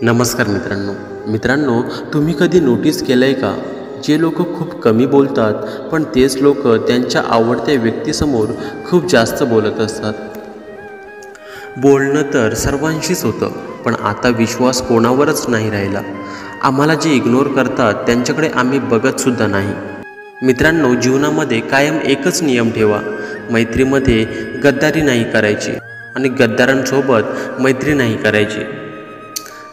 नमस्कार मित्रांनो, तुम्ही कधी नोटीस केलंय का? जे लोक खूप कमी बोलतात पण तेच लोक त्यांच्या आवडत्या व्यक्तीसमोर खूप जास्त बोलत असतात. बोलणं तर सर्वांशीच होतं, पण आता विश्वास कोणावरच नाही राहिला. आम्हाला जे इग्नोर करतात त्यांच्याकडे आम्ही बघतसुद्धा नाही. मित्रांनो, जीवनामध्ये कायम एकच नियम ठेवा. मैत्रीमध्ये गद्दारी नाही करायची आणि गद्दारांसोबत मैत्री नाही करायची.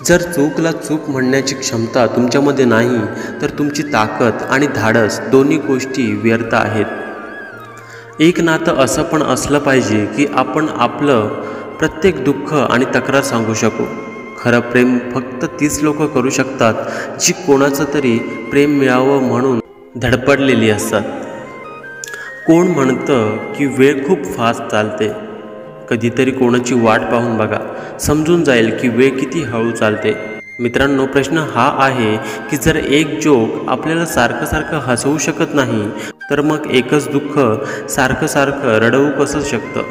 जर चूकला चूक म्हणण्याची क्षमता तुमच्यामध्ये नाही तर तुमची ताकद आणि धाडस दोन्ही गोष्टी व्यर्थ आहेत. एक नातं असं पण असलं पाहिजे की आपण आपलं प्रत्येक दुःख आणि तक्रार सांगू शकू. खरं प्रेम फक्त तीच लोक करू शकतात जी कोणाचं तरी प्रेम मिळावं म्हणून धडपडलेली असतात. कोण म्हणतं की वेळ खूप फास्ट चालते? कधीतरी कोणाची वाट पाहून बघा, समजून जाईल की वेळ किती हळू चालते. मित्रांनो, प्रश्न हा आहे की जर एक जोक आपल्याला सारखं सारखं हसवू शकत नाही तर मग एकच दुःख सारखं सारखं रडवू कसं शकतं?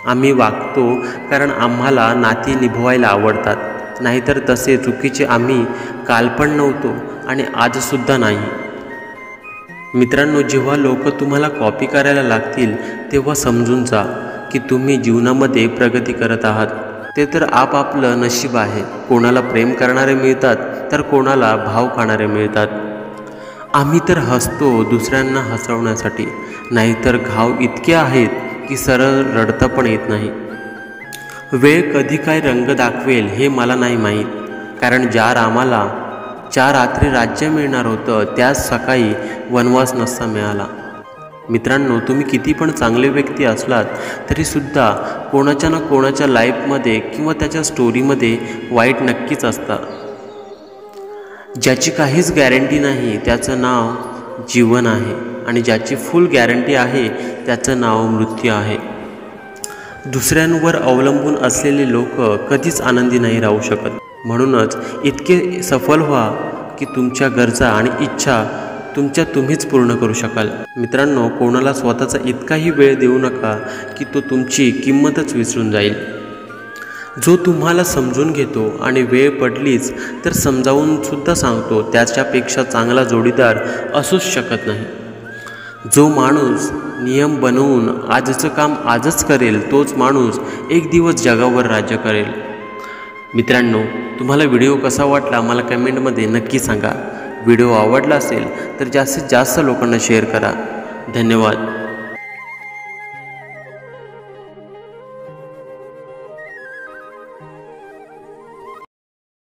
आम्ही वागतो कारण आम्हाला नाती निभवायला आवडतात, नाहीतर तसे चुकीचे आम्ही काल पण नव्हतो आणि आजसुद्धा नाही. मित्रांनो, जेव्हा लोक तुम्हाला कॉपी करायला लागतील तेव्हा समजून जा की तुम्ही जीवनामध्ये प्रगती करत आहात. ते तर आपापलं नशीब आहे. कोणाला प्रेम करणारे मिळतात तर कोणाला भाव खाणारे मिळतात. आम्ही तर हसतो दुसऱ्यांना हसवण्यासाठी, नाहीतर घाव इतके आहेत की सरळ रडता पण येत नाही. वेळ कधी काय रंग दाखवेल हे मला नाही माहीत, कारण ज्या रात्री राज्य मिळणार होतं त्याच सकाळी वनवास नसता मिळाला. मित्रांनो, तुम्ही किती पण चांगले व्यक्ती असलात तरीसुद्धा कोणाच्या ना कोणाच्या लाईफमध्ये किंवा त्याच्या स्टोरीमध्ये वाईट नक्कीच असतं. ज्याची काहीच गॅरंटी नाही त्याचं नाव जीवन आहे आणि ज्याची फुल गॅरंटी आहे त्याचं नाव मृत्यू आहे. दुसऱ्यांवर अवलंबून असलेले लोक कधीच आनंदी नाही राहू शकत. म्हणूनच इतके सफल व्हा की तुमच्या गरजा आणि इच्छा तुम्हीच पूर्ण करू शकाल. मित्रांनो, कोणाला स्वतःचा इतकाही वेळ देऊ नका की तो तुमची किंमतच विसरून जाईल. जो तुम्हाला समजून घेतो आणि वेळ पडलीच तर समजावून सुद्धा सांगतो, त्याच्यापेक्षा चांगला जोडीदार असूच शकत नाही. जो माणूस नियम बनवून आजचं काम आजच करेल तोच माणूस एक दिवस जगावर राज्य करेल. मित्रांनो, तुम्हाला व्हिडिओ कसा वाटला मला कमेंटमध्ये नक्की सांगा. व्हिडिओ आवडला असेल तर जास्तीत जास्त लोकांना शेअर करा. धन्यवाद.